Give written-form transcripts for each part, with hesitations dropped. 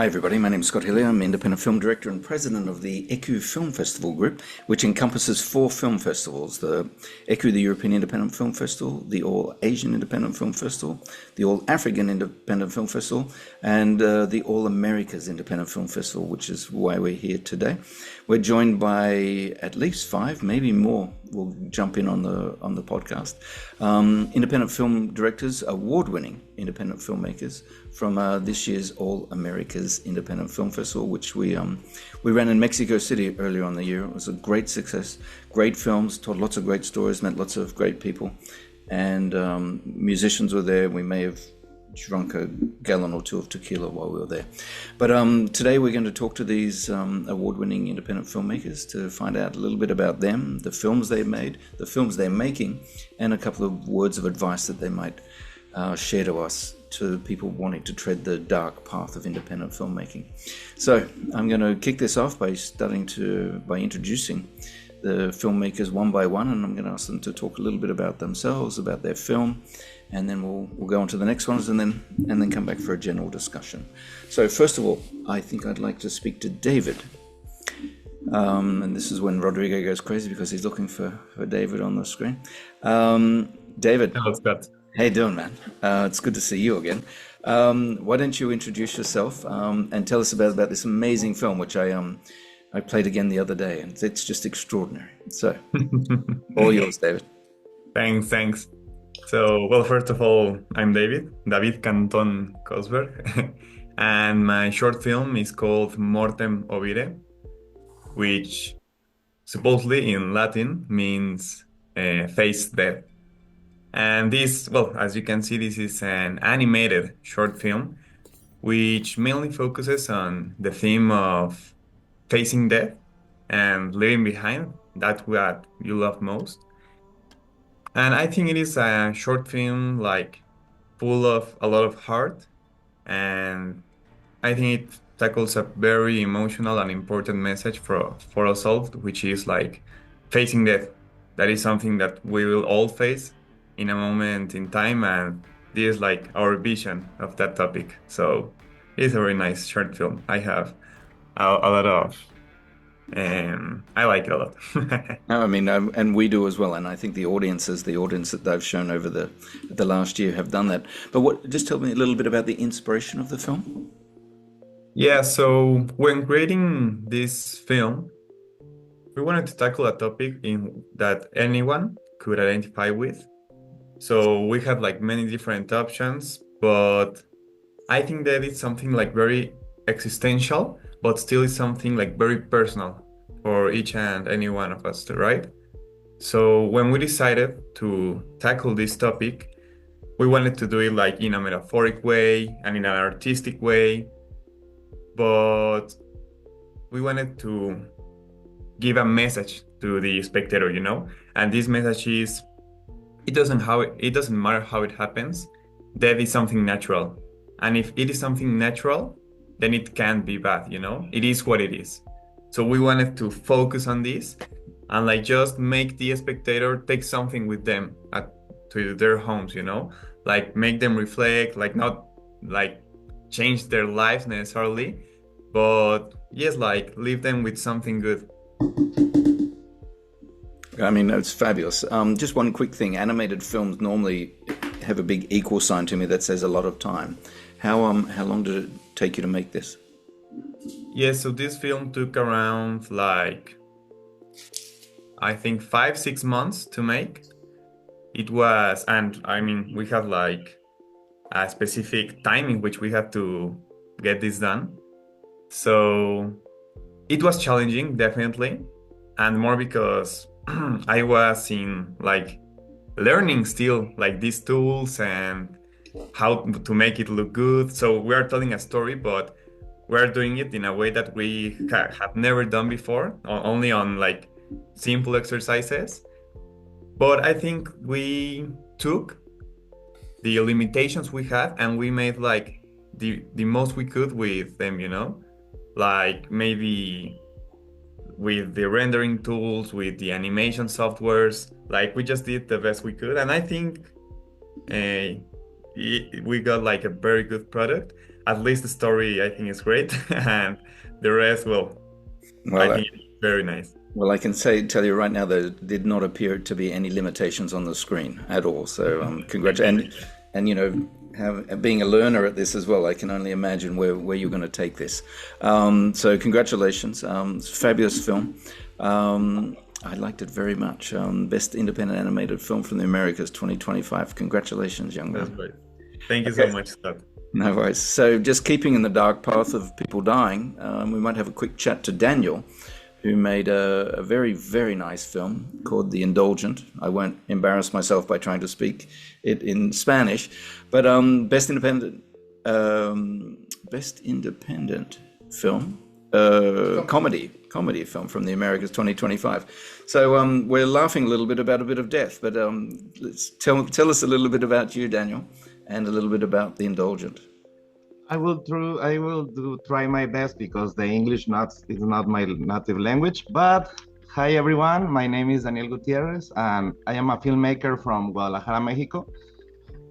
Hi everybody, my name is Scott Hillier. I'm independent film director and president of the ECU Film Festival Group, which encompasses 4 film festivals: the ECU, the European Independent Film Festival, the All Asian Independent Film Festival, the All African Independent Film Festival, and the All Americas Independent Film Festival, which is why we're here today. We're joined by at least 5, maybe more. We'll jump in on the podcast. Independent film directors, award-winning independent filmmakers from this year's All Americas Independent Film Festival, which we ran in Mexico City earlier on the year. It was a great success, great films, told lots of great stories, met lots of great people, and musicians were there. We may have drunk a gallon or 2 of tequila while we were there. But today we're going to talk to these award-winning independent filmmakers to find out a little bit about them, the films they've made, the films they're making, and a couple of words of advice that they might share to us, to people wanting to tread the dark path of independent filmmaking. So I'm going to kick this off by introducing the filmmakers one by one, and I'm going to ask them to talk a little bit about themselves, about their film, and then we'll go on to the next ones, and then come back for a general discussion. So first of all, I think I'd like to speak to David. And this is when Rodrigo goes crazy because he's looking for David on the screen. David. Hello, Scott. How you doing, man? It's good to see you again. Why don't you introduce yourself and tell us about this amazing film, which I played again the other day, and it's just extraordinary. So, all yours, David. Thanks. So, well, first of all, I'm David Cantón Kosberg, and my short film is called Mortem, Obire, which supposedly in Latin means face death. And this, well, as you can see, this is an animated short film, which mainly focuses on the theme of facing death and leaving behind that what you love most. And I think it is a short film like full of a lot of heart, and I think it tackles a very emotional and important message for us all, which is like facing death. That is something that we will all face in a moment in time, and this is like our vision of that topic. So it's a very nice short film. I have a lot of I like it a lot. No, I mean, and we do as well. And I think the audience that they've shown over the last year have done that. But just tell me a little bit about the inspiration of the film. Yeah, so when creating this film, we wanted to tackle a topic that anyone could identify with. So we had like many different options, but I think that it's something like very existential, but still is something like very personal for each and any one of us, right? So when we decided to tackle this topic, we wanted to do it like in a metaphoric way and in an artistic way, but we wanted to give a message to the spectator, and this message is, it doesn't matter how it happens, death is something natural. And if it is something natural, then it can't be bad, It is what it is. So we wanted to focus on this and like just make the spectator take something with them to their homes, Like make them reflect, like not like change their lives necessarily, but yes, like leave them with something good. I mean, it's fabulous. Just one quick thing. Animated films normally have a big equal sign to me that says a lot of time. How long did it take you to make this? Yeah, so this film took around like, I think 5-6 months to make. It was, and I mean, we have like a specific time in which we had to get this done. So it was challenging, definitely. And more because I was in like learning still like these tools and how to make it look good. So we are telling a story, but we're doing it in a way that we have never done before, only on like simple exercises. But I think we took the limitations we had and we made like the most we could with them, like maybe with the rendering tools, with the animation softwares, like we just did the best we could. And I think we got like a very good product. at least the story I think is great, and the rest, well, I Well, think it's very nice. well, I can tell you right now, there did not appear to be any limitations on the screen at all. So, congratulations, and being a learner at this as well, I can only imagine where you're going to take this. So, congratulations! It's a fabulous film. I liked it very much. Best independent animated film from the Americas 2025. Congratulations, young That's man. great. Thank you so Okay. much, Scott. No worries. So, just keeping in the dark path of people dying, we might have a quick chat to Daniel, who made a very, very nice film called The Indulgent. I won't embarrass myself by trying to speak it in Spanish, but best independent film, comedy film from the Americas 2025. So we're laughing a little bit about a bit of death, but let's tell us a little bit about you, Daniel, and a little bit about The Indulgent. I will try my best because the English is not my native language. But hi everyone, my name is Daniel Gutiérrez, and I am a filmmaker from Guadalajara, Mexico.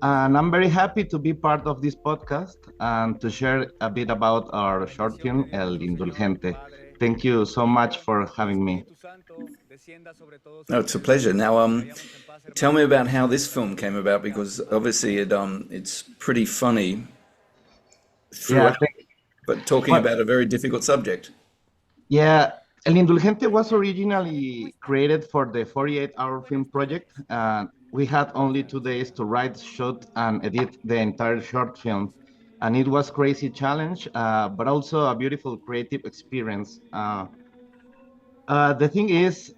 And I'm very happy to be part of this podcast and to share a bit about our short film, El Indulgente. Thank you so much for having me. Oh, it's a pleasure. Now, tell me about how this film came about, because obviously it's pretty funny Yeah, throughout, but talking well, about a very difficult subject. yeah, El Indulgente was originally created for the 48-hour film project. We had only 2 days to write, shoot, and edit the entire short film. And it was crazy challenge, but also a beautiful creative experience. The thing is,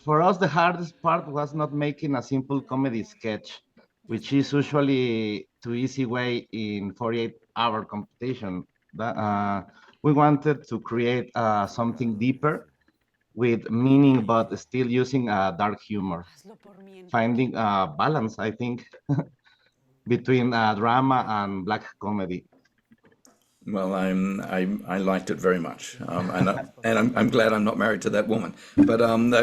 for us, the hardest part was not making a simple comedy sketch, which is usually too easy way in 48-hour competition. We wanted to create something deeper with meaning, but still using dark humor, finding a balance, I think, between drama and black comedy. Well, I liked it very much, I'm glad I'm not married to that woman. But no,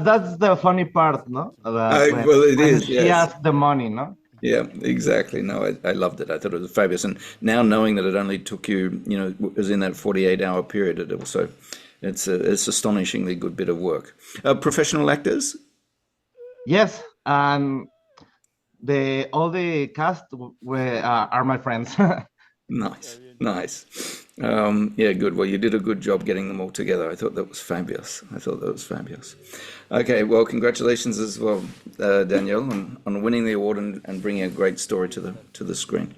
That's the funny part, no? That well, it when is, she yes. asked the money, no? Yeah, exactly. No, I loved it. I thought it was fabulous. And now knowing that it only took you, was in that 48-hour period, it's astonishingly good bit of work. Professional actors? Yes, and the all the cast are my friends. Nice, nice. Yeah, good. Well, you did a good job getting them all together. I thought that was fabulous. I thought that was fabulous. Okay, well, congratulations as well, Danielle, on winning the award and bringing a great story to the screen.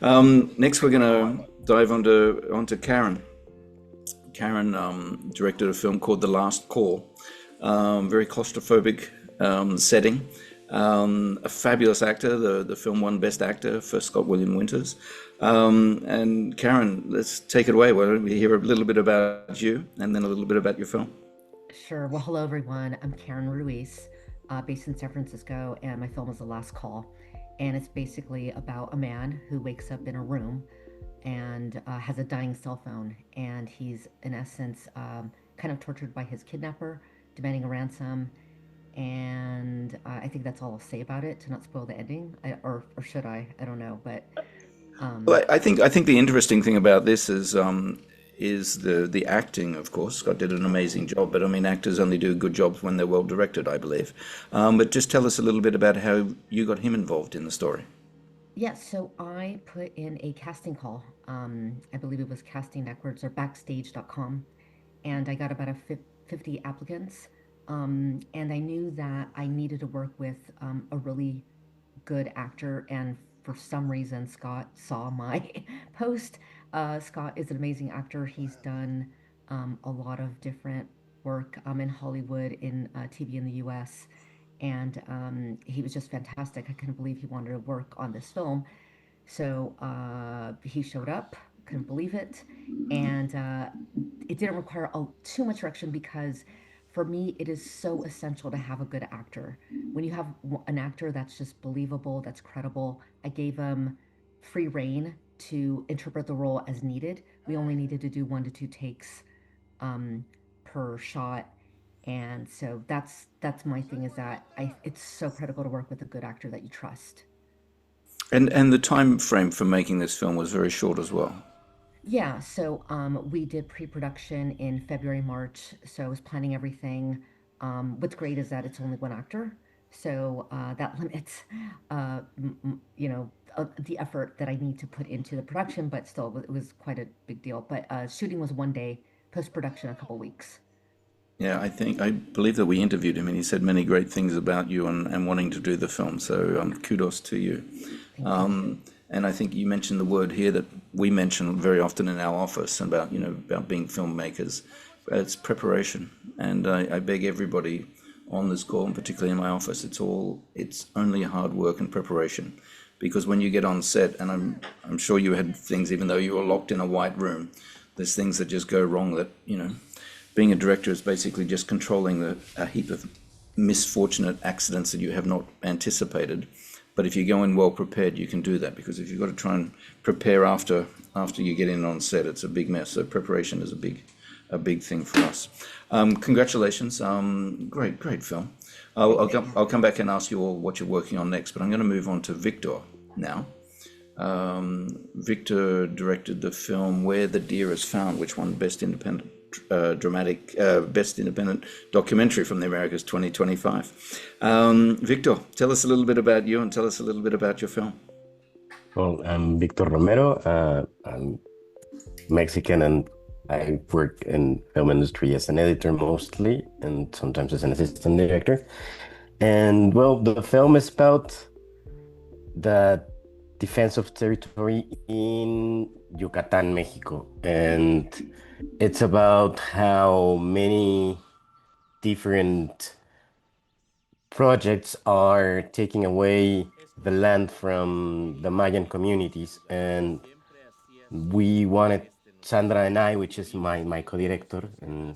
Next, we're going to dive onto Karen. Karen directed a film called The Last Call. Very claustrophobic setting. A fabulous actor. The film won Best Actor for Scott William Winters. And Karen, let's take it away. Why don't we hear a little bit about you and then a little bit about your film? Sure. Well, hello, everyone. I'm Karen Ruiz, based in San Francisco, and my film is The Last Call. And it's basically about a man who wakes up in a room and has a dying cell phone. And he's, in essence, kind of tortured by his kidnapper, demanding a ransom. And I think that's all I'll say about it to not spoil the ending. Or should I? I don't know. But Well, I think the interesting thing about this is the acting. Of course, Scott did an amazing job, but I mean, actors only do good jobs when they're well directed, I believe. But just tell us a little bit about how you got him involved in the story. yeah, so I put in a casting call. I believe it was Casting Backwards or Backstage.com. And I got about 50 applicants. And I knew that I needed to work with a really good actor. And for some reason, Scott saw my post. Scott is an amazing actor. He's done a lot of different work in Hollywood, in TV in the US. And he was just fantastic. I couldn't believe he wanted to work on this film. So he showed up, couldn't believe it. And it didn't require too much direction because for me, it is so essential to have a good actor. When you have an actor that's just believable, that's credible, I gave him free reign to interpret the role as needed. We only needed to do 1 to 2 takes per shot. And so that's my thing is that it's so critical to work with a good actor that you trust. And the time frame for making this film was very short as well. Yeah, so we did pre-production in February, March. So I was planning everything. What's great is that it's only one actor, so that limits, the effort that I need to put into the production. But still, it was quite a big deal. But shooting was one day, post-production a couple weeks. Yeah, I believe that we interviewed him and he said many great things about you and wanting to do the film. So kudos to you. And I think you mentioned the word here that we mention very often in our office about being filmmakers. It's preparation, and I beg everybody on this call, and particularly in my office, it's only hard work and preparation, because when you get on set, and I'm sure you had things, even though you were locked in a white room, there's things that just go wrong. That being a director is basically just controlling a heap of misfortunate accidents that you have not anticipated. But if you go in well prepared, you can do that, because if you've got to try and prepare after you get in on set, it's a big mess. So preparation is a big thing for us. Congratulations. Great film. I'll come back and ask you all what you're working on next, but I'm going to move on to Victor now. Victor directed the film Where the Deer Is Found, which won Best Independent Documentary from the Americas 2025. Victor, tell us a little bit about you and tell us a little bit about your film. Well, I'm Victor Romero. I'm Mexican, and I work in film industry as an editor mostly, and sometimes as an assistant director. And well, the film is about the defense of territory in Yucatan, Mexico. And it's about how many different projects are taking away the land from the Mayan communities. And we wanted, Sandra and I, which is my co-director, and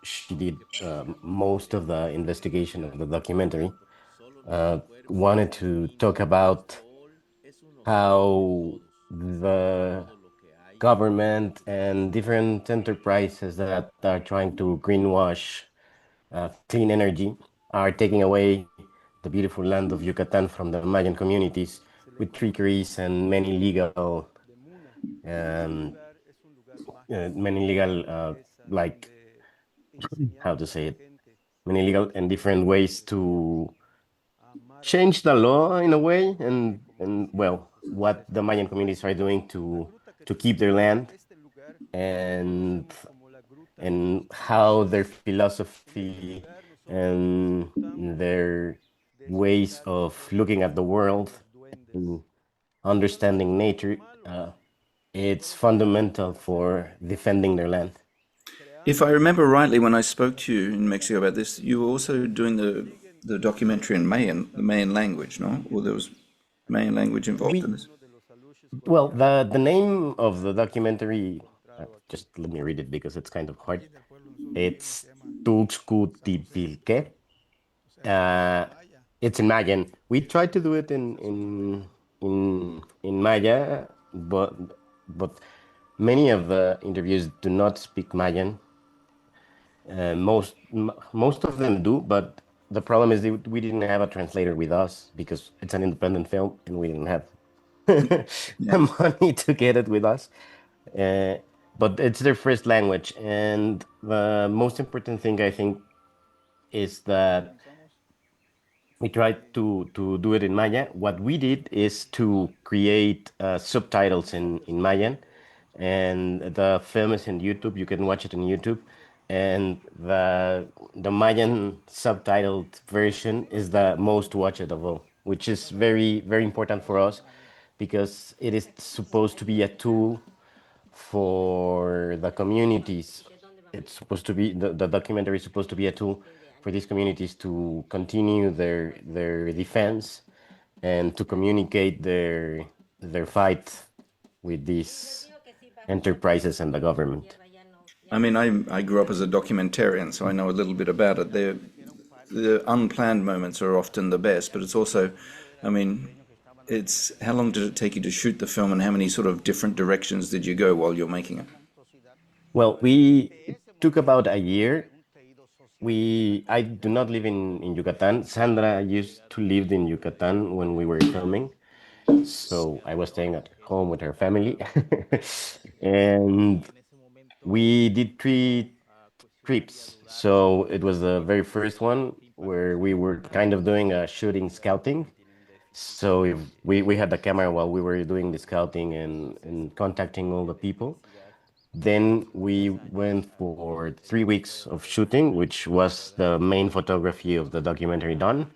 she did most of the investigation of the documentary, wanted to talk about how the government and different enterprises that are trying to greenwash clean energy are taking away the beautiful land of Yucatan from the Mayan communities with trickeries and many legal like, how to say it, many legal and different ways to change the law in a way, and well, what the Mayan communities are doing to keep their land, and how their philosophy and their ways of looking at the world and understanding nature, it's fundamental for defending their land. If I remember rightly, when I spoke to you in Mexico about this, you were also doing the documentary in Mayan, the Mayan language, no? Or there was Mayan language involved in this? Well, the name of the documentary, just let me read it because it's kind of hard. It's Tuxcutipilque. It's in Mayan. We tried to do it in Maya, but many of the interviews do not speak Mayan. Most of them do, but the problem is that we didn't have a translator with us because it's an independent film and we didn't have the money to get it with us. But it's their first language, and the most important thing, I think, is that we tried to do it in Maya. What we did is to create subtitles in Mayan, and the film is in YouTube. You can watch it on YouTube, and the Mayan subtitled version is the most watched of all, which is very, very important for us because it is supposed to be a tool for the communities. It's supposed to be, the documentary is supposed to be a tool for these communities to continue their defense and to communicate their fight with these enterprises and the government. I mean, I grew up as a documentarian, so I know a little bit about it. The unplanned moments are often the best, but it's also, I mean, it's how long did it take you to shoot the film, and how many sort of different directions did you go while you're making it? Well, it took about a year. I do not live in Yucatan. Sandra used to live in Yucatan when we were filming, So I was staying at home with her family. And we did 3 trips. So it was the very first one where we were kind of doing a shooting scouting. So if we had the camera while we were doing the scouting and contacting all the people. Then we went for 3 weeks of shooting, which was the main photography of the documentary done.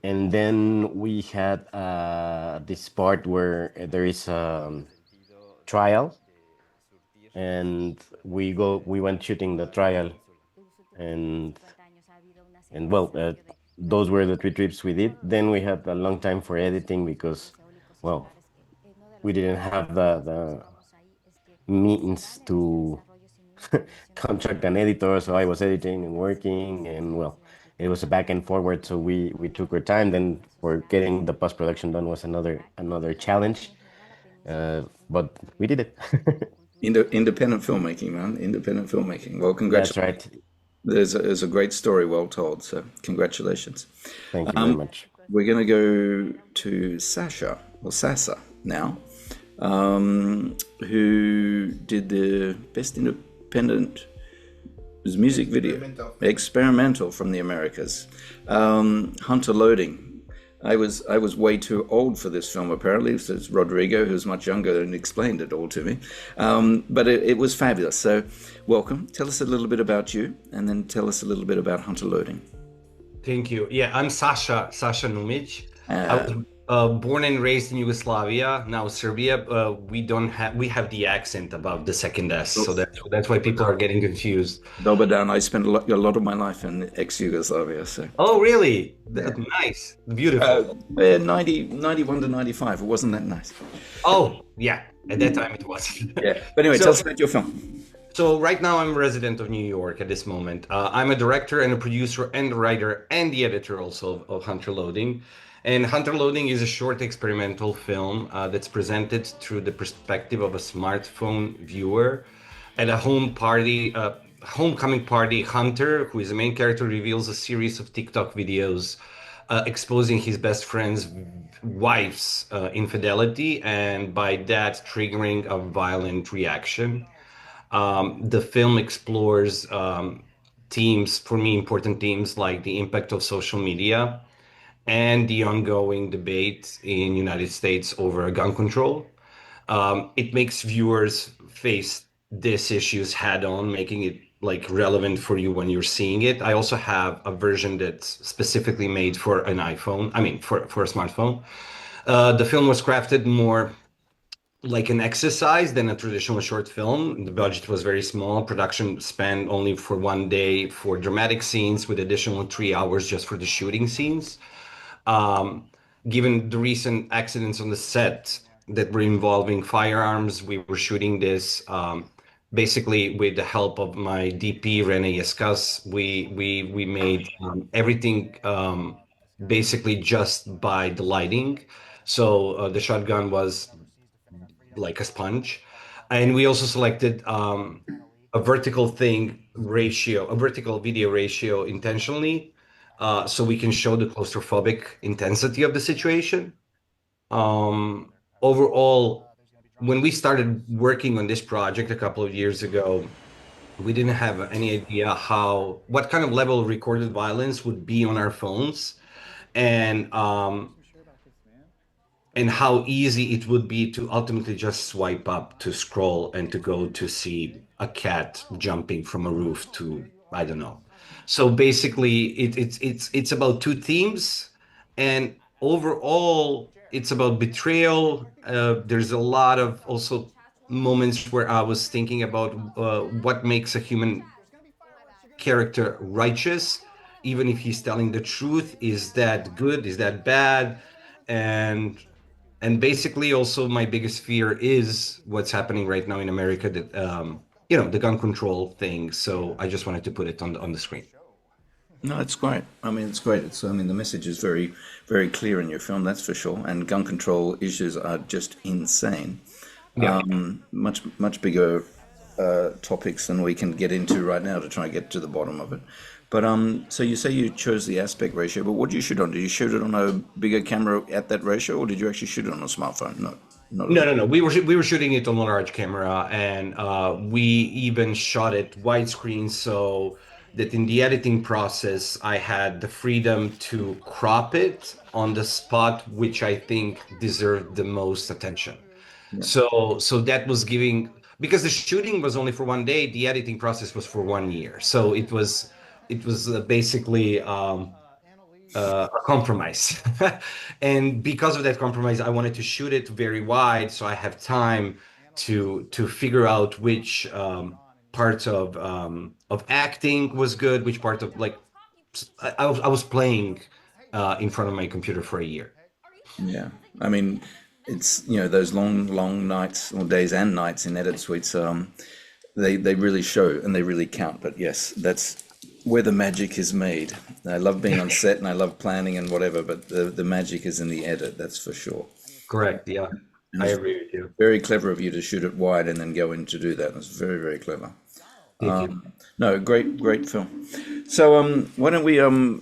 And then we had this part where there is a trial, and we went shooting the trial, and well, those were the 3 trips we did. Then we had a long time for editing because, well, we didn't have the means to contract an editor, so I was editing and working, and well, it was a back and forward. So we took our time. Then for getting the post production done was another challenge, but we did it. Independent filmmaking, man. Independent filmmaking. Well, That's congratulations. right. There's a great story well told, so congratulations. Thank you very much. We're going to go to Sasa now, who did the best independent music video, experimental from the Americas. Hunter Loading. I was way too old for this film, apparently. So it's Rodrigo, who's much younger, and explained it all to me. But it was fabulous. So welcome. Tell us a little bit about you, and then tell us a little bit about Hunter Loading. Thank you. Yeah, I'm Sasa Numic. I was born and raised in Yugoslavia, now Serbia. We have the accent above the second S, so that's why people are getting confused. Dobar dan. I spent a lot of my life in ex-Yugoslavia. So. Oh, really? Nice, beautiful. 91 to 95. It wasn't that nice. Oh, yeah. At that time, it was. Yeah. But anyway, tell us about your film. So right now I'm a resident of New York at this moment. I'm a director and a producer and a writer and the editor also of Hunter Loading. And Hunter Loading is a short experimental film that's presented through the perspective of a smartphone viewer. At a homecoming party, Hunter, who is the main character, reveals a series of TikTok videos exposing his best friend's wife's infidelity, and by that triggering a violent reaction. The film explores themes, for me, important themes like the impact of social media and the ongoing debate in United States over gun control. It makes viewers face these issues head on, making it relevant for you when you're seeing it. I also have a version that's specifically made for an iPhone, for a smartphone. The film was crafted more like an exercise than a traditional short film. The budget was very small. Production spent only for 1 day for dramatic scenes, with additional 3 hours just for the shooting scenes. Given the recent accidents on the set that were involving firearms, we were shooting this basically with the help of my DP, Rene Yescas. We made everything basically just by the lighting. So the shotgun was like a sponge. And we also selected a vertical video ratio intentionally, so we can show the claustrophobic intensity of the situation. Overall, when we started working on this project a couple of years ago, we didn't have any idea what kind of level of recorded violence would be on our phones, and how easy it would be to ultimately just swipe up to scroll and to go to see a cat jumping from a roof to, I don't know. So basically, it's about two themes, and overall, it's about betrayal. There's a lot of also moments where I was thinking about what makes a human character righteous, even if he's telling the truth. Is that good? Is that bad? And basically, also my biggest fear is what's happening right now in America, that the gun control thing. So I just wanted to put it on the screen. No, it's great. It's great. The message is very, very clear in your film, that's for sure. And gun control issues are just insane. Yeah. Much bigger topics than we can get into right now to try and get to the bottom of it. But so you say you chose the aspect ratio, but what did you shoot on? Did you shoot it on a bigger camera at that ratio, or did you actually shoot it on a smartphone? No, not at all. No. We were shooting it on a large camera, and we even shot it widescreen, so that in the editing process, I had the freedom to crop it on the spot which I think deserved the most attention. So that was giving, because the shooting was only for one day, the editing process was for 1 year. So it was basically a compromise. And because of that compromise, I wanted to shoot it very wide, so I have time to figure out which parts of acting was good, which part of like I was playing in front of my computer for a year. Yeah, I mean, it's those long nights or days and nights in edit suites. They really show and they really count. But yes, that's where the magic is made. I love being on set and I love planning and whatever, but the magic is in the edit. That's for sure. Correct. Yeah, I agree with you. Very clever of you to shoot it wide and then go in to do that. It's very, very clever. Thank you. No, great film. So why don't we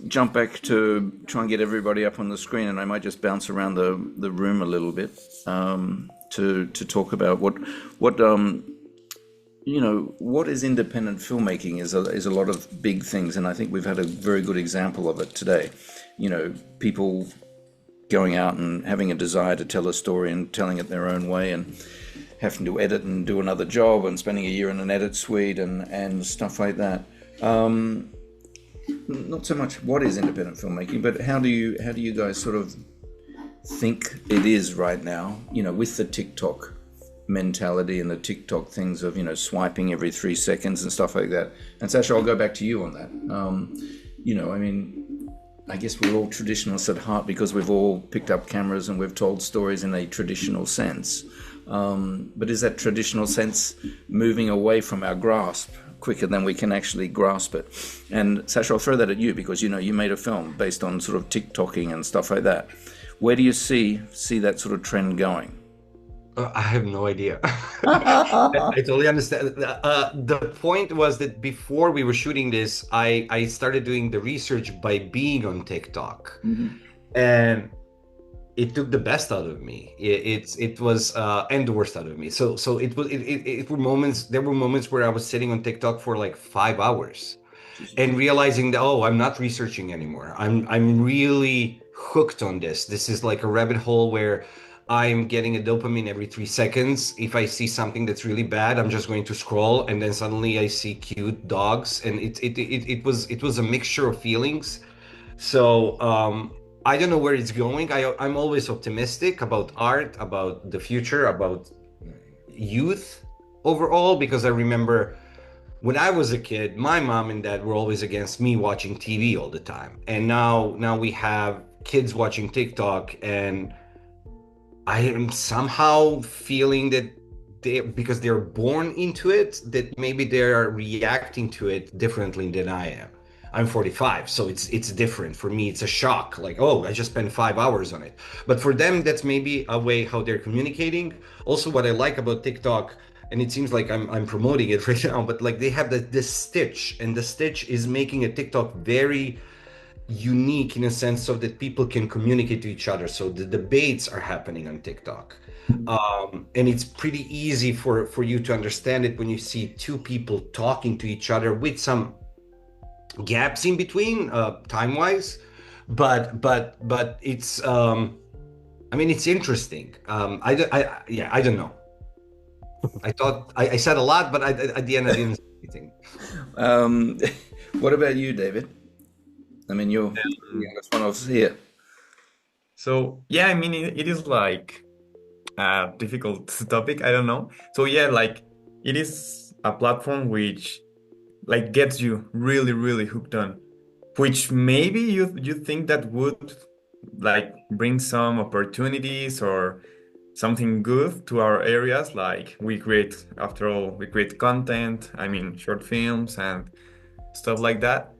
jump back to try and get everybody up on the screen, and I might just bounce around the room a little bit to talk about what what is independent filmmaking is a lot of big things, and I think we've had a very good example of it today. People going out and having a desire to tell a story and telling it their own way, and having to edit and do another job and spending a year in an edit suite and stuff like that. Not so much what is independent filmmaking, but how do you guys sort of think it is right now, with the TikTok mentality and the TikTok things of, swiping every 3 seconds and stuff like that. And Sasha, I'll go back to you on that. I mean, I guess we're all traditionalists at heart because we've all picked up cameras and we've told stories in a traditional sense. But is that traditional sense moving away from our grasp quicker than we can actually grasp it? And Sasha, I'll throw that at you because you made a film based on sort of TikToking and stuff like that. Where do you see that sort of trend going? I have no idea. I totally understand. The point was that before we were shooting this, I started doing the research by being on TikTok, and it took the best out of me. It was and the worst out of me. So it were moments. There were moments where I was sitting on TikTok for like 5 hours, and realizing that I'm not researching anymore. I'm really hooked on this. This is like a rabbit hole where I'm getting a dopamine every 3 seconds. If I see something that's really bad, I'm just going to scroll, and then suddenly I see cute dogs, and it was a mixture of feelings. So I don't know where it's going. I'm always optimistic about art, about the future, about youth overall, because I remember when I was a kid, my mom and dad were always against me watching TV all the time, and now we have kids watching TikTok, and I am somehow feeling that because they're born into it, that maybe they are reacting to it differently than I am. I'm 45, so it's different. For me, it's a shock. Like, I just spent 5 hours on it. But for them, that's maybe a way how they're communicating. Also, what I like about TikTok, and it seems like I'm promoting it right now, but like they have this stitch, and the stitch is making a TikTok very unique in a sense of that people can communicate to each other. So the debates are happening on TikTok, and it's pretty easy for you to understand it when you see two people talking to each other with some gaps in between time-wise, but it's it's interesting. I don't know. I thought I said a lot, but at the end I didn't say anything. What about you, David? I mean, you're the youngest one of us here. So yeah, I mean, it is like a difficult topic. I don't know. So yeah, like it is a platform which like gets you really, really hooked on, which maybe you think that would like bring some opportunities or something good to our areas. Like after all, we create content. I mean, short films and stuff like that.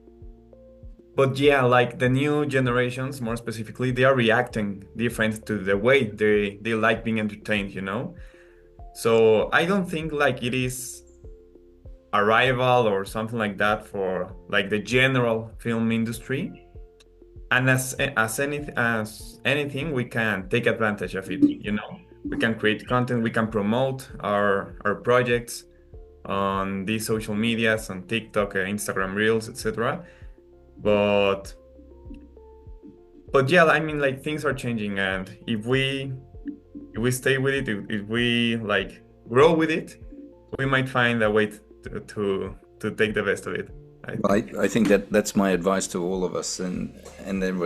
But yeah, like the new generations, more specifically, they are reacting different to the way they like being entertained, So I don't think like it is arrival or something like that for like the general film industry. And as anything, we can take advantage of it. We can create content, we can promote our projects on these social medias, on TikTok, Instagram Reels, etc. But yeah, I mean, like, things are changing, and if we stay with it, if we like grow with it, we might find a way to take the best of it. I think that's my advice to all of us, and then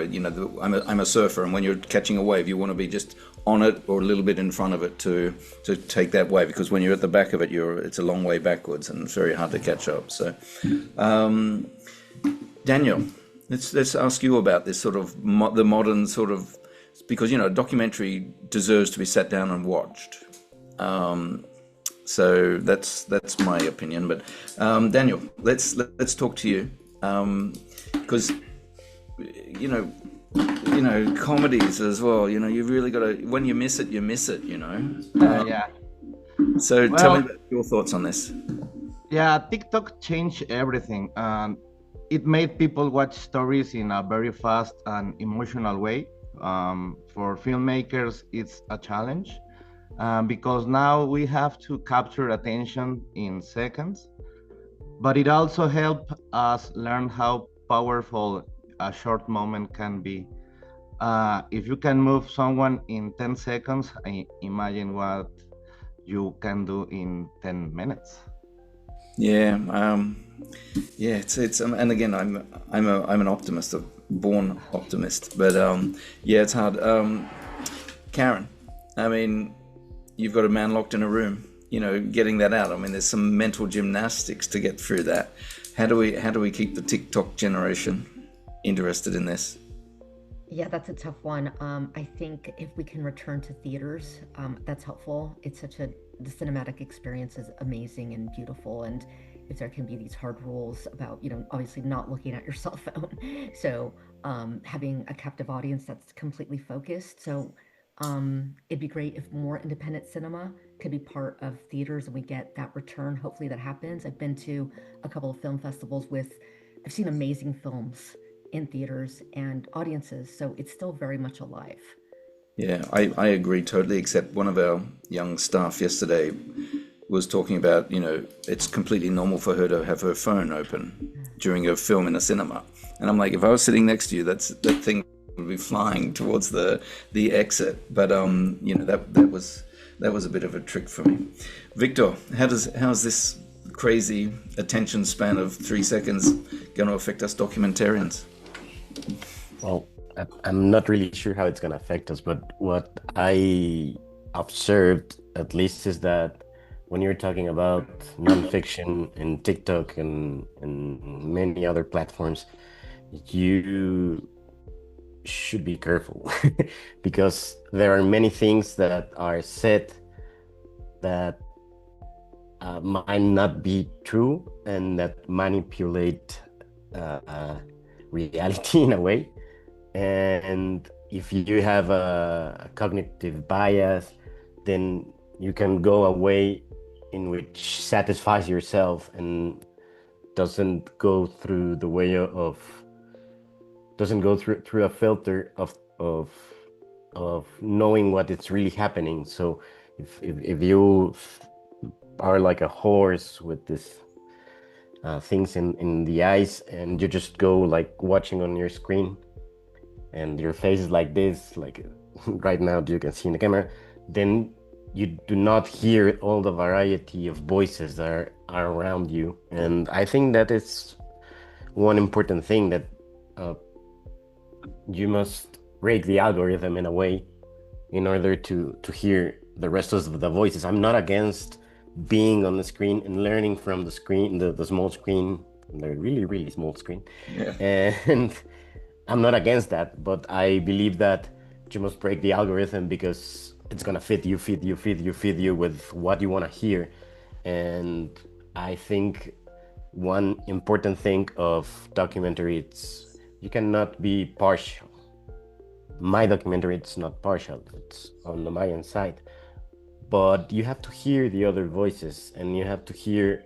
I'm a surfer, and when you're catching a wave, you want to be just on it or a little bit in front of it to take that wave, because when you're at the back of it, it's a long way backwards and it's very hard to catch up. So, Daniel, let's ask you about this sort of the modern sort of, because a documentary deserves to be sat down and watched. So that's my opinion. But Daniel, let's talk to you, because comedies as well. You've really got to, when you miss it, you miss it. Yeah. So tell me about your thoughts on this. Yeah, TikTok changed everything, and it made people watch stories in a very fast and emotional way. For filmmakers, it's a challenge. Because now we have to capture attention in seconds, but it also helps us learn how powerful a short moment can be. If you can move someone in 10 seconds, imagine what you can do in 10 minutes. Yeah, it's and again, I'm an optimist, a born optimist, but yeah, it's hard. Karen, I mean, you've got a man locked in a room, getting that out. I mean, there's some mental gymnastics to get through that. How do we keep the TikTok generation interested in this? Yeah, that's a tough one. I think if we can return to theaters, that's helpful. The cinematic experience is amazing and beautiful. And if there can be these hard rules about, obviously not looking at your cell phone. So having a captive audience that's completely focused. So it'd be great if more independent cinema could be part of theaters and we get that return. Hopefully that happens. I've been to a couple of film festivals I've seen amazing films in theaters and audiences, so it's still very much alive. Yeah, I agree totally, except one of our young staff yesterday was talking about, it's completely normal for her to have her phone open during a film in a cinema. And I'm like, if I was sitting next to you, that thing would be flying towards the exit. But that was a bit of a trick for me. Victor, how's this crazy attention span of 3 seconds going to affect us documentarians? Well, I'm not really sure how it's going to affect us, but what I observed at least is that when you're talking about nonfiction and TikTok and many other platforms, you should be careful because there are many things that are said that might not be true and that manipulate reality in a way. And if you have a cognitive bias, then you can go a way in which satisfies yourself and doesn't go through the way of doesn't go through a filter of knowing what is really happening. So if you are like a horse with this things in the eyes and you just go like watching on your screen and your face is like this, like right now you can see in the camera, then you do not hear all the variety of voices that are around you. And I think that is one important thing, that you must break the algorithm in a way in order to hear the rest of the voices. I'm not against being on the screen and learning from the screen, the small screen, the really, really small screen. Yeah. And I'm not against that, but I believe that you must break the algorithm because it's gonna feed you with what you want to hear. And I think one important thing of documentary, it's you cannot be partial. My documentary, it's not partial, it's on the Mayan side, but you have to hear the other voices and you have to hear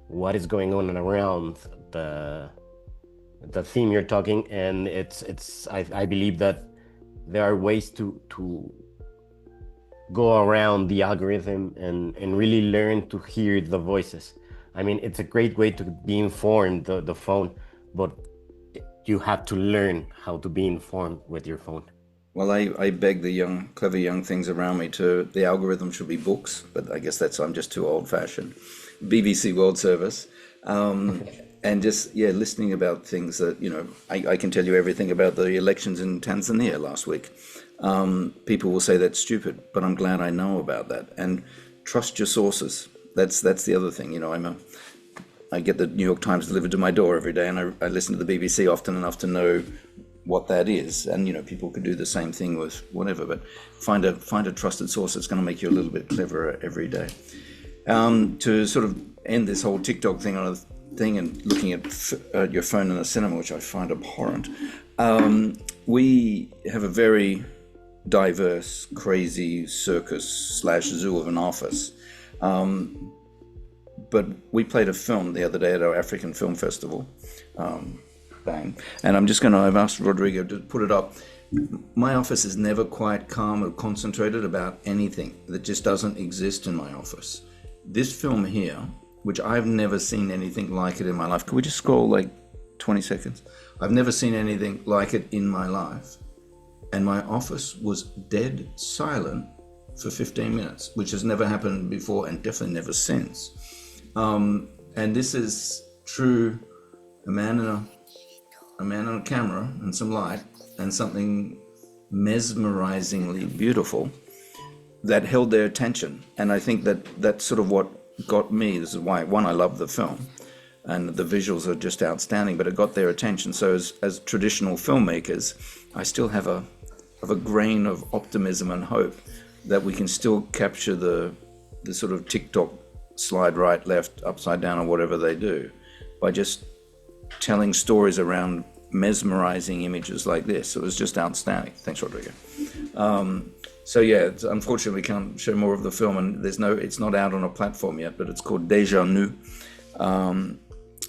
what is going on around the theme you're talking, and I believe that there are ways to go around the algorithm and really learn to hear the voices. I mean, it's a great way to be informed, the phone, but you have to learn how to be informed with your phone. Well, I beg the clever young things around me the algorithm should be books, but I guess I'm just too old fashioned. BBC World Service, and just, listening about things that, I can tell you everything about the elections in Tanzania last week. People will say that's stupid, but I'm glad I know about that. And trust your sources. That's the other thing. I get the New York Times delivered to my door every day, and I listen to the BBC often enough to know what that is. And people could do the same thing with whatever, but find a trusted source that's going to make you a little bit cleverer every day. To sort of end this whole TikTok thing on a thing and looking at your phone in a cinema, which I find abhorrent. We have a very diverse, crazy circus/zoo of an office. But we played a film the other day at our African Film Festival. Bang. And I've asked Rodrigo to put it up. My office is never quite calm or concentrated about anything. That just doesn't exist in my office. This film here, which I've never seen anything like it in my life. Can we just scroll like 20 seconds? I've never seen anything like it in my life. And my office was dead silent for 15 minutes, which has never happened before and definitely never since. And this is true, a man on a camera and some light and something mesmerizingly beautiful that held their attention. And I think that's sort of what got me. This is why, one, I love the film and the visuals are just outstanding, but it got their attention. So as traditional filmmakers, I still have a grain of optimism and hope that we can still capture the sort of TikTok slide right, left, upside down, or whatever they do, by just telling stories around mesmerizing images like this. It was just outstanding. Thanks, Rodrigo. Unfortunately, we can't show more of the film, and it's not out on a platform yet, but it's called Deja Nu, and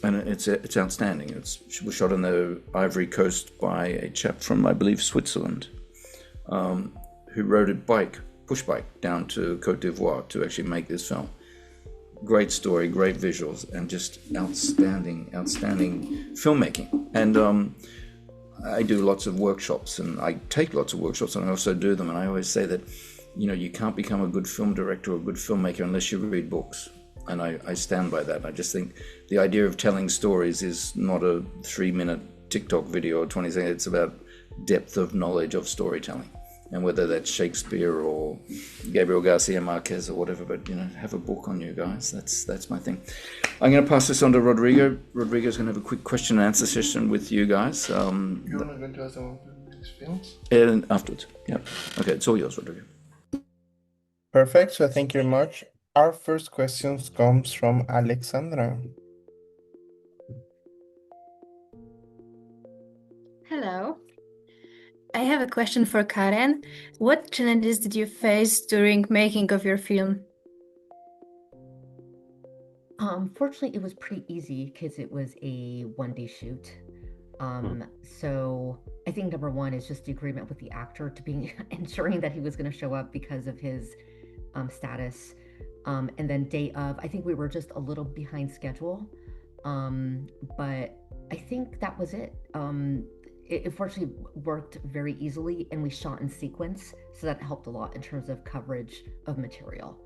it's outstanding. It was shot on the Ivory Coast by a chap from, I believe, Switzerland, who rode a push bike down to Côte d'Ivoire to actually make this film. Great story, great visuals, and just outstanding filmmaking. And I do lots of workshops, and I take lots of workshops, and I also do them. And I always say that, you can't become a good film director or a good filmmaker unless you read books. And I stand by that. I just think the idea of telling stories is not a 3-minute TikTok video or 20 seconds. It's about depth of knowledge of storytelling. And whether that's Shakespeare or Gabriel Garcia Marquez or whatever, but have a book on you guys. That's my thing. I'm going to pass this on to Rodrigo. Rodrigo's going to have a quick question and answer session with you guys. You want to go into us about these films? And afterwards, yeah. Okay, it's all yours, Rodrigo. Perfect. So thank you very much. Our first question comes from Alexandra. Hello. I have a question for Karen. What challenges did you face during making of your film? Fortunately, it was pretty easy because it was a one-day shoot. So I think number one is just the agreement with the actor to being ensuring that he was going to show up because of his status. And then day of, I think we were just a little behind schedule. But I think that was it. It fortunately worked very easily, and we shot in sequence, so that helped a lot in terms of coverage of material.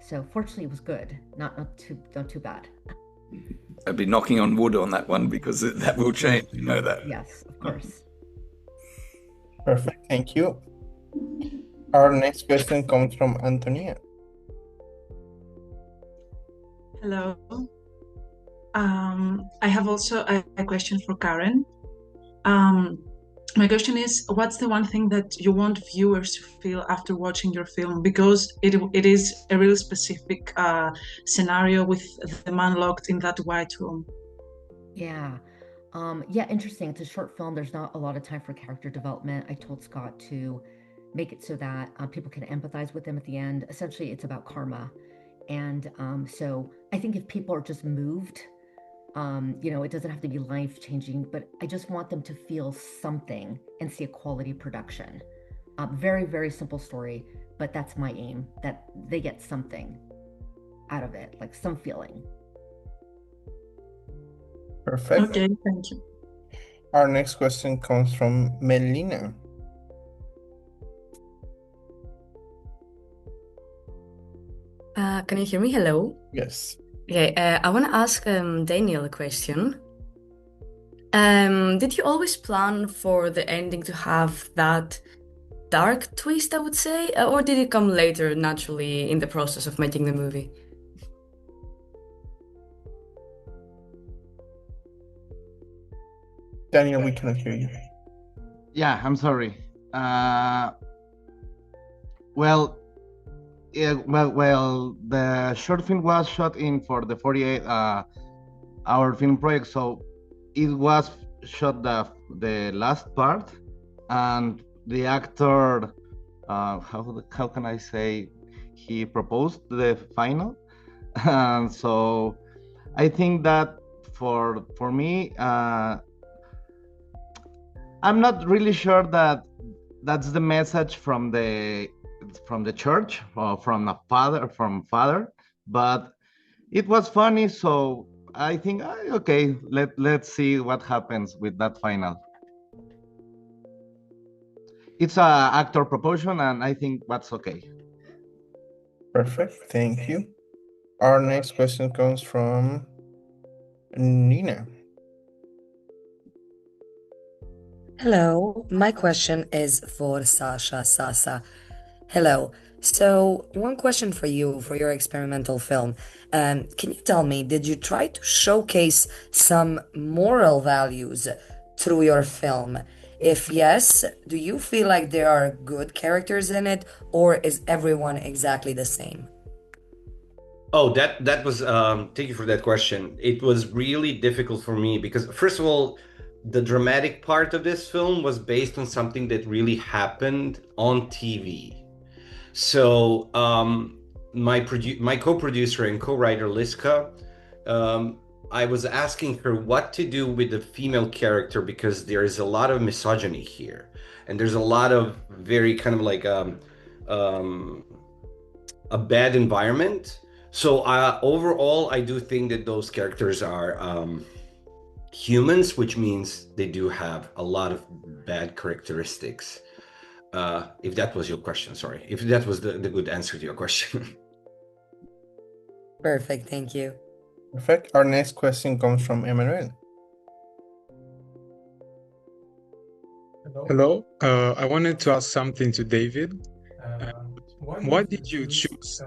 So fortunately, it was good, not too bad. I'd be knocking on wood on that one because that will change. You know that. Yes, of course. Perfect. Thank you. Our next question comes from Antonia. Hello. I have also a question for Karen. My question is, what's the one thing that you want viewers to feel after watching your film? Because it is a really specific scenario with the man locked in that white room. Yeah. Interesting. It's a short film. There's not a lot of time for character development. I told Scott to make it so that people can empathize with them at the end. Essentially, it's about karma. And so I think if people are just moved, it doesn't have to be life-changing, but I just want them to feel something and see a quality production. Very, very simple story, but that's my aim, that they get something out of it, like some feeling. Perfect. Okay, thank you. Our next question comes from Melina. Can you hear me? Hello. Yes. Okay, I want to ask Daniel a question. Did you always plan for the ending to have that dark twist, I would say, or did it come later naturally in the process of making the movie? Daniel, we cannot hear you. Yeah, I'm sorry. Well, the short film was shot in for the 48-hour film project, so it was shot the last part, and the actor, how can I say, he proposed the final, and so I think that for me, I'm not really sure that that's the message from the church or from father, but it was funny, so I think okay, let's see what happens with that final. It's a actor proposition, and I think that's okay. Perfect. Thank you. Our next question comes from Nina. Hello, my question is for Sasa. Hello. So, one question for you for your experimental film. Can you tell me, did you try to showcase some moral values through your film? If yes, do you feel like there are good characters in it, or is everyone exactly the same? Oh, that was thank you for that question. It was really difficult for me because first of all, the dramatic part of this film was based on something that really happened on TV. So my co-producer and co-writer Liska, I was asking her what to do with the female character because there is a lot of misogyny here, and there's a lot of very kind of like a bad environment. So overall, I do think that those characters are humans, which means they do have a lot of bad characteristics. If that was your question, sorry. If that was the good answer to your question. Perfect, thank you. Perfect. Our next question comes from Emmanuel. Hello. I wanted to ask something to David. Why did you choose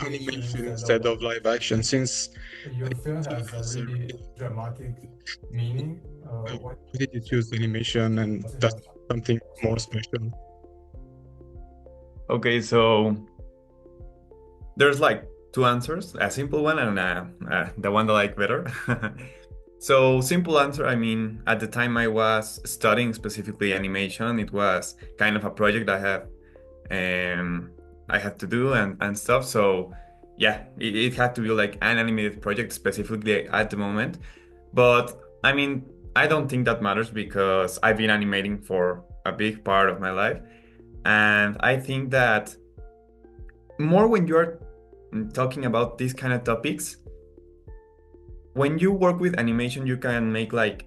animation instead of live action? Since your film has a really dramatic meaning. why did you choose animation and that's something more special? Okay, so there's like two answers, a simple one and the one that I like better. So simple answer, I mean, at the time I was studying specifically animation. It was kind of a project I had to do and stuff. So yeah, it had to be like an animated project specifically at the moment. But I mean, I don't think that matters because I've been animating for a big part of my life. And I think that more when you're talking about these kind of topics, when you work with animation, you can make like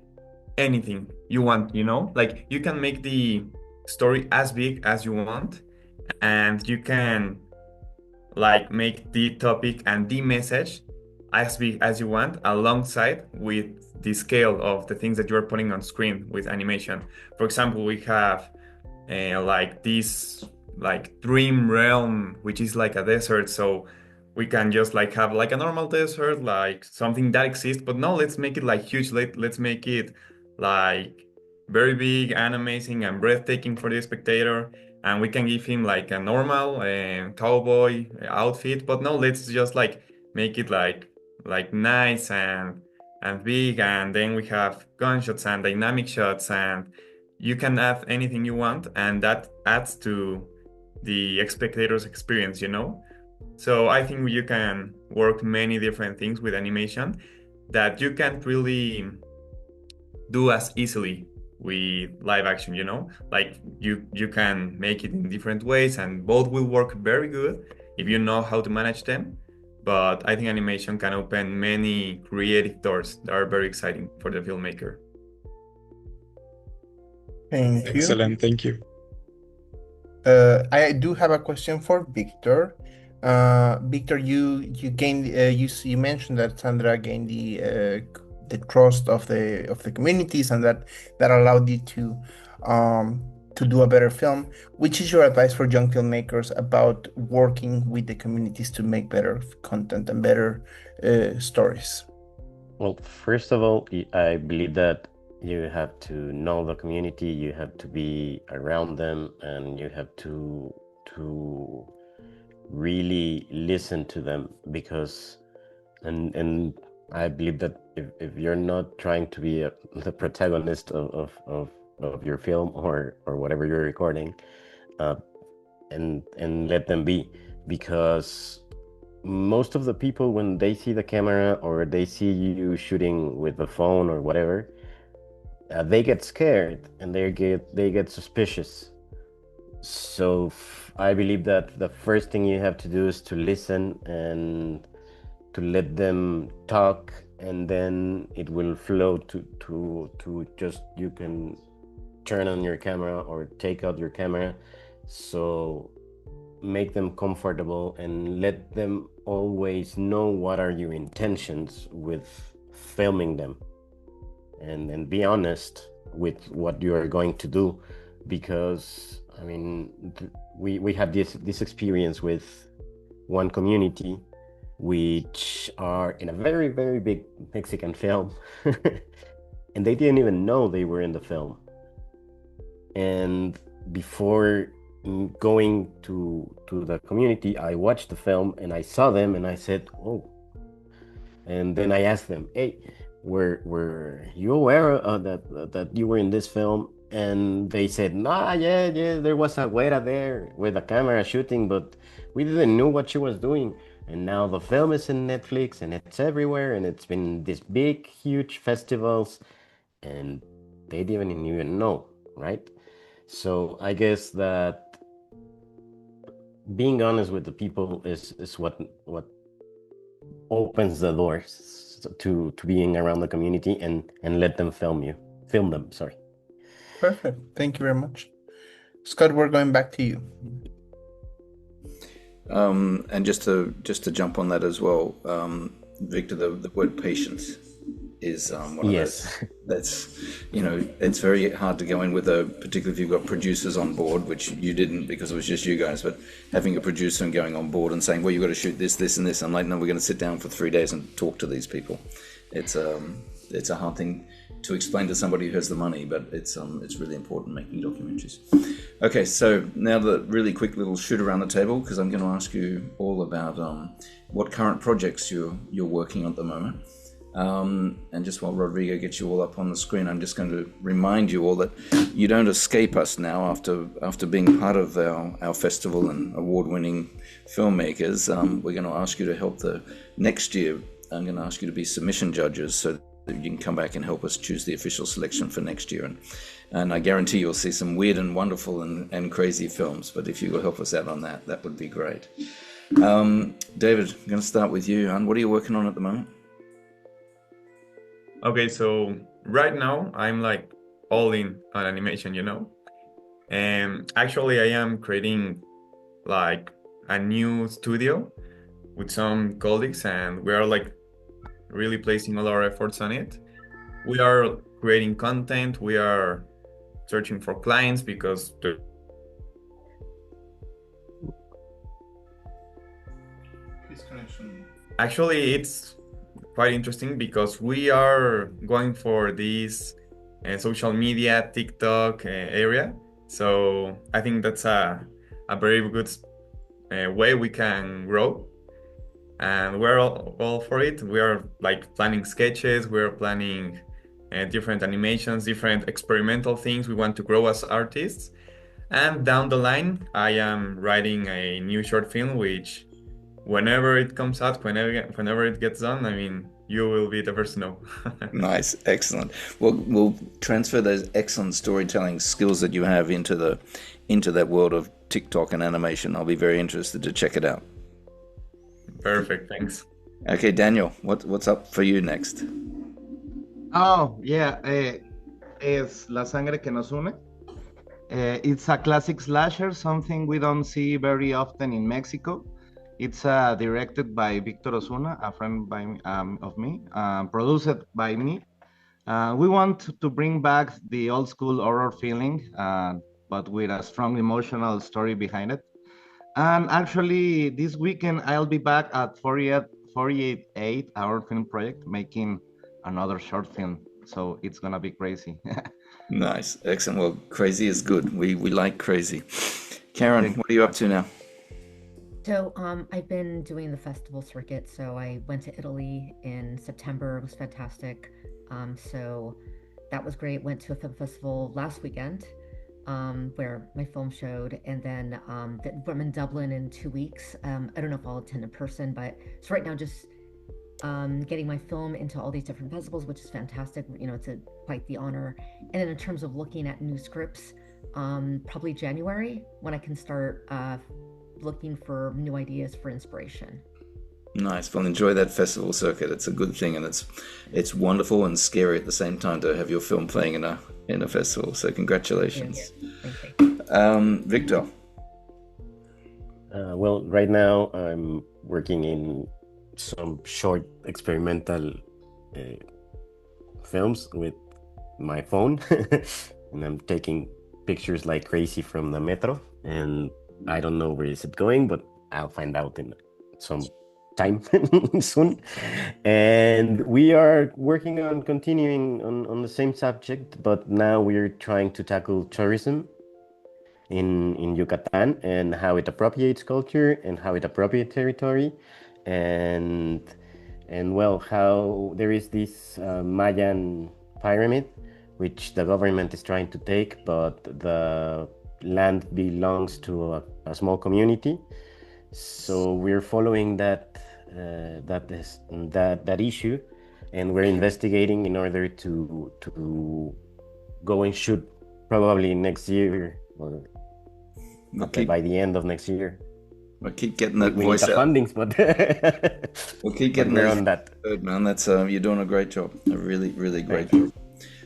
anything you want, like you can make the story as big as you want, and you can like make the topic and the message as big as you want alongside with the scale of the things that you're putting on screen with animation. For example, we have like this like dream realm, which is like a desert, so we can just like have like a normal desert, like something that exists, but no, let's make it like huge. Let's make it like very big and amazing and breathtaking for the spectator, and we can give him like a normal cowboy outfit, but no, let's just like make it like nice and big, and then we have gunshots and dynamic shots, and you can add anything you want, and that adds to the spectator's experience, So I think you can work many different things with animation that you can't really do as easily with live action, you know? Like you can make it in different ways and both will work very good if you know how to manage them. But I think animation can open many creative doors that are very exciting for the filmmaker. Thank you. Excellent, thank you. I do have a question for Victor. Victor, you gained you mentioned that Sandra gained the trust of the communities and that allowed you to do a better film. Which is your advice for young filmmakers about working with the communities to make better content and better stories? Well, first of all, I believe that you have to know the community, you have to be around them, and you have to really listen to them, because and I believe that if you're not trying to be the protagonist of your film or whatever you're recording, and let them be, because most of the people, when they see the camera or they see you shooting with the phone or whatever, they get scared and they get suspicious. So I believe that the first thing you have to do is to listen and to let them talk, and then it will flow to just, you can turn on your camera or take out your camera. So make them comfortable and let them always know what are your intentions with filming them, and be honest with what you are going to do, because I mean we had this experience with one community which are in a very, very big Mexican film and they didn't even know they were in the film. And before going to the community, I watched the film and I saw them and I said, oh. And then I asked them, hey, were you aware that you were in this film? And they said, nah, yeah, there was a güera there with a camera shooting, but we didn't know what she was doing. And now the film is in Netflix and it's everywhere, and it's been these big, huge festivals, and they didn't even know, right? So I guess that being honest with the people is what opens the doors to being around the community, and let them film them, sorry. Perfect. Thank you very much. Scott, we're going back to you. And just to jump on that as well, Victor, the word patience is one of those that's, it's very hard to go in with particularly if you've got producers on board, which you didn't because it was just you guys, but having a producer and going on board and saying, well, you've got to shoot this, this, and this. I'm like, no, we're going to sit down for 3 days and talk to these people. It's a hard thing to explain to somebody who has the money, but it's really important making documentaries. Okay, so now the really quick little shoot around the table, because I'm going to ask you all about what current projects you're working on at the moment. And just while Rodrigo gets you all up on the screen, I'm just going to remind you all that you don't escape us now after being part of our festival and award-winning filmmakers. We're going to ask you to help next year. I'm going to ask you to be submission judges so that you can come back and help us choose the official selection for next year. And I guarantee you'll see some weird and wonderful and crazy films, but if you will help us out on that would be great. David, I'm going to start with you. What are you working on at the moment? Okay, so right now I'm like all in on animation, and actually I am creating like a new studio with some colleagues, and we are like really placing all our efforts on it. We are creating content, we are searching for clients because actually it's quite interesting because we are going for this social media, TikTok area. So I think that's a very good way we can grow. And we're all for it. We are like planning sketches, we're planning different animations, different experimental things we want to grow as artists. And down the line, I am writing a new short film, which whenever it comes out, whenever it gets done, I mean, you will be the first to know. Nice, excellent. We'll transfer those excellent storytelling skills that you have into that world of TikTok and animation. I'll be very interested to check it out. Perfect, thanks. Okay, Daniel, what's up for you next? Oh, yeah, es La Sangre que nos une. It's a classic slasher, something we don't see very often in Mexico. It's directed by Victor Osuna, a friend of me, produced by me. We want to bring back the old school horror feeling, but with a strong emotional story behind it. And actually, this weekend, I'll be back at 48 Hour Film Project making another short film. So it's gonna be crazy. Nice, excellent. Well, crazy is good. We like crazy. Karen, what are you up to now? So I've been doing the festival circuit. So I went to Italy in September. It was fantastic. So that was great. Went to a film festival last weekend where my film showed. And then I'm in Dublin in 2 weeks. I don't know if I'll attend in person, but so right now just getting my film into all these different festivals, which is fantastic. You know, it's quite the honor. And then in terms of looking at new scripts, probably January when I can start looking for new ideas for inspiration. Nice. Well, enjoy that festival circuit. It's a good thing, and it's wonderful and scary at the same time to have your film playing in a festival. So congratulations. Thank you. Victor. Well, right now I'm working in some short experimental films with my phone, and I'm taking pictures like crazy from the metro, and I don't know where is it going, but I'll find out in some time soon. And we are working on continuing on the same subject, but now we're trying to tackle tourism in Yucatan and how it appropriates culture and how it appropriates territory, and well, how there is this Mayan pyramid which the government is trying to take, but the land belongs to a small community. So we're following that issue, and we're investigating in order to go and shoot probably next year or by the end of next year. We'll keep getting that we voice need the out. fundings, but we'll keep getting we're that. on that. Good, man. That's you're doing a great job. A really, really great job.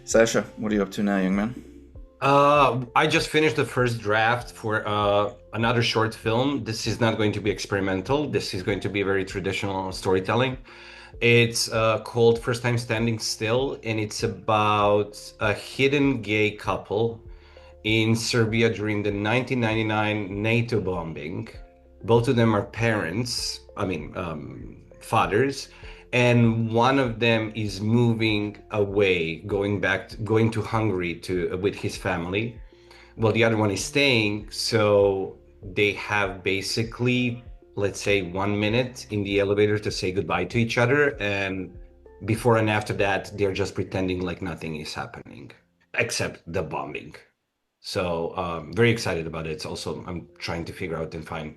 Sasha, what are you up to now, young man? I just finished the first draft for another short film. This is not going to be experimental. This is going to be very traditional storytelling. It's called First Time Standing Still, and it's about a hidden gay couple in Serbia during the 1999 NATO bombing. Both of them are parents, fathers, and one of them is moving away, going to Hungary with his family, while the other one is staying. So they have basically, let's say, 1 minute in the elevator to say goodbye to each other, and before and after that, they're just pretending like nothing is happening except the bombing. So very excited about it. It's also, I'm trying to figure out and find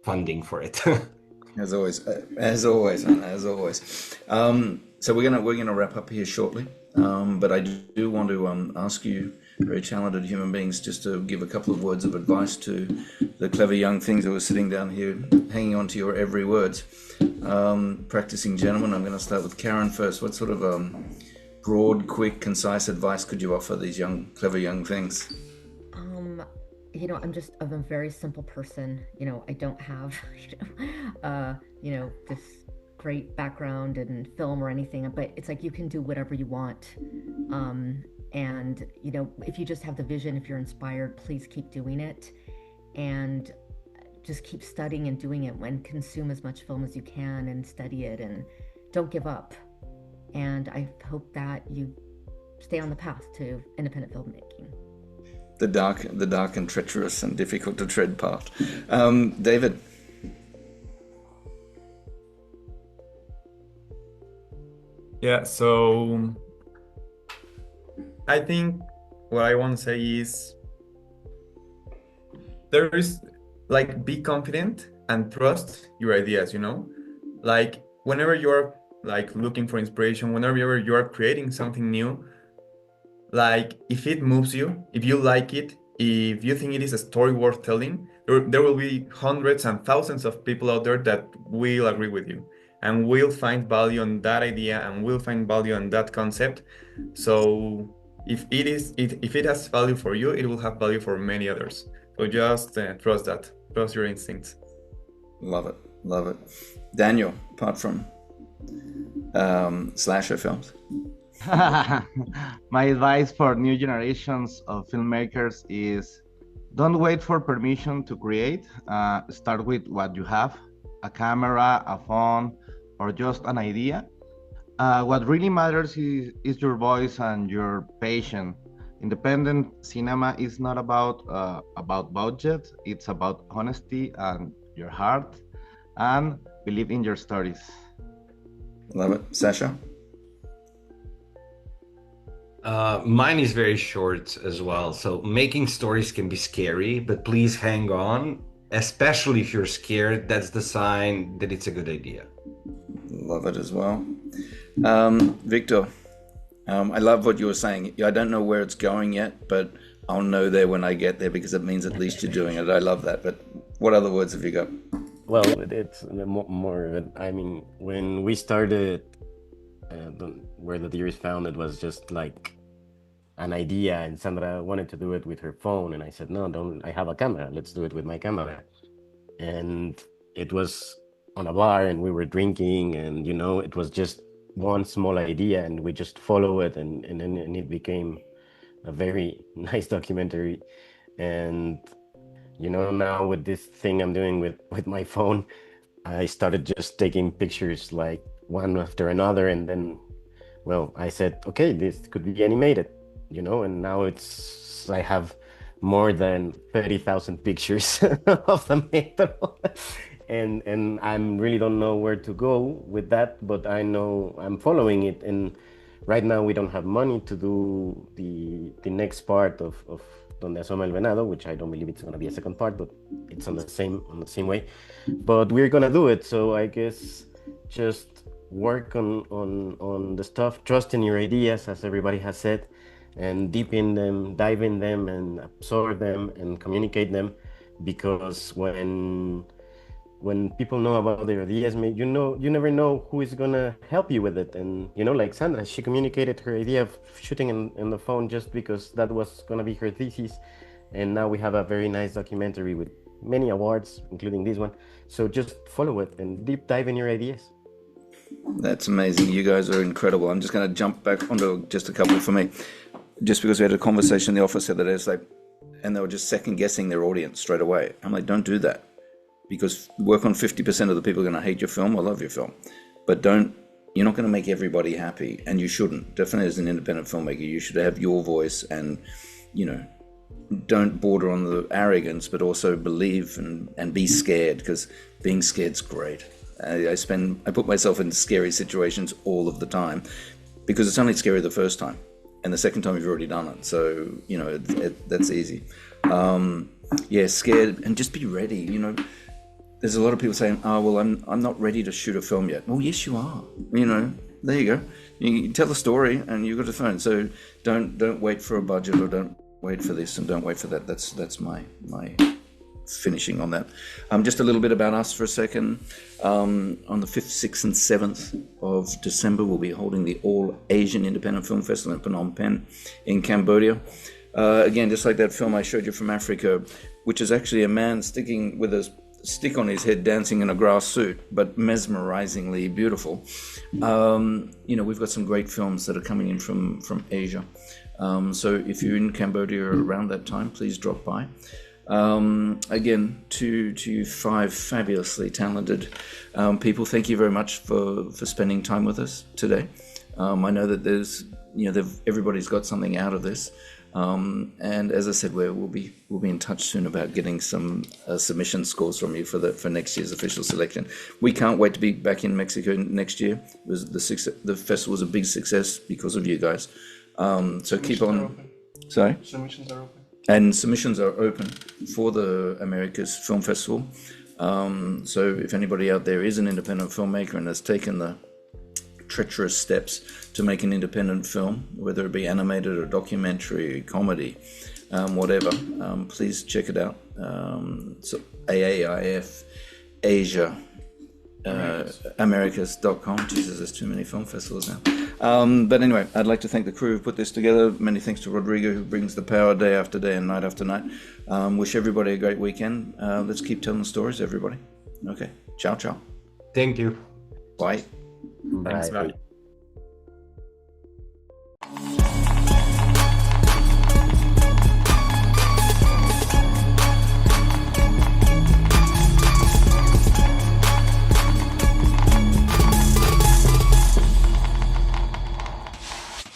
funding for it. As always. So we're gonna wrap up here shortly. But I do want to ask you, very talented human beings, just to give a couple of words of advice to the clever young things who are sitting down here, hanging on to your every words. Practicing gentlemen, I'm going to start with Karen first. What sort of broad, quick, concise advice could you offer these clever young things? I'm just a very simple person. I don't have, this great background in film or anything, but it's like you can do whatever you want. And, if you just have the vision, if you're inspired, please keep doing it, and just keep studying and doing it. And consume as much film as you can and study it, and don't give up. And I hope that you stay on the path to independent filmmaking. The dark and treacherous and difficult to tread path. David. Yeah, so I think what I want to say is be confident and trust your ideas, you know? Like whenever you're like looking for inspiration, whenever you're creating something new, like if it moves you, if you like it, if you think it is a story worth telling, there will be hundreds and thousands of people out there that will agree with you and will find value on that idea and will find value on that concept. So if it has value for you, it will have value for many others. So just trust that, trust your instincts. Love it, love it. Daniel, apart from slasher films. My advice for new generations of filmmakers is don't wait for permission to create. Start with what you have, a camera, a phone, or just an idea. What really matters is your voice and your passion. Independent cinema is not about budget. It's about honesty and your heart, and believe in your stories. Love it. Sasha? Mine is very short as well. So making stories can be scary, but please hang on. Especially if you're scared, that's the sign that it's a good idea. Love it as well. Victor, I love what you were saying. I don't know where it's going yet, but I'll know there when I get there because it means at least you're doing it. I love that. But what other words have you got? Well, it's more of it. I mean, when we started, where the deer is found, it was just like an idea, and Sandra wanted to do it with her phone, and I said, no, don't. I have a camera. Let's do it with my camera. And it was on a bar, and we were drinking, and it was just one small idea, and we just follow it, and it became a very nice documentary. And now with this thing I'm doing with my phone, I started just taking pictures like one after another, and then, well, I said, okay, this could be animated, and now I have more than 30,000 pictures of the metro. and I really don't know where to go with that, but I know I'm following it. And right now we don't have money to do the next part of Donde Asoma el Venado, which I don't believe it's going to be a second part, but it's on the same way. But we're going to do it. So I guess just work on the stuff, trust in your ideas, as everybody has said, and dive in them and absorb them and communicate them, because when people know about their ideas, you never know who is gonna help you with it. And like Sandra, she communicated her idea of shooting in the phone just because that was gonna be her thesis, and now we have a very nice documentary with many awards, including this one. So just follow it and deep dive in your ideas. That's amazing. You guys are incredible. I'm just going to jump back onto just a couple for me, just because we had a conversation in the office the other day. It's like, and they were just second guessing their audience straight away. I'm like, don't do that, because work on 50% of the people are going to hate your film or love your film, but you're not going to make everybody happy, and you shouldn't. Definitely as an independent filmmaker, you should have your voice, and don't border on the arrogance, but also believe and be scared, because being scared's great. I put myself in scary situations all of the time, because it's only scary the first time, and the second time you've already done it. So that's easy. Scared, and just be ready. There's a lot of people saying, "Oh, well, I'm not ready to shoot a film yet." Well, yes, you are. There you go. You tell a story, and you've got a phone. So don't wait for a budget, or don't wait for this, and don't wait for that. That's my finishing on that. Just a little bit about us for a second. On the 5th, 6th and 7th of December, we'll be holding the All Asian Independent Film Festival in Phnom Penh in Cambodia. Again, just like that film I showed you from Africa, which is actually a man sticking with a stick on his head dancing in a grass suit, but mesmerizingly beautiful. We've got some great films that are coming in from Asia. So if you're in Cambodia around that time, please drop by. Again, to 5 fabulously talented people, thank you very much for spending time with us today. I know that there's, everybody's got something out of this. And as I said, we'll be in touch soon about getting some submission scores from you for next year's official selection. We can't wait to be back in Mexico next year. The festival was a big success because of you guys. So keep on. Sorry? Submissions are open. And submissions are open for the Americas Film Festival. So if anybody out there is an independent filmmaker and has taken the treacherous steps to make an independent film, whether it be animated or documentary, comedy, whatever, please check it out. So AAIFF Asia Americas.com. Jesus, there's too many film festivals now. But anyway, I'd like to thank the crew who put this together. Many thanks to Rodrigo, who brings the power day after day and night after night. Wish everybody a great weekend. Let's keep telling stories, everybody. Okay. Ciao, ciao. Thank you. Bye. Bye. Thanks, bye.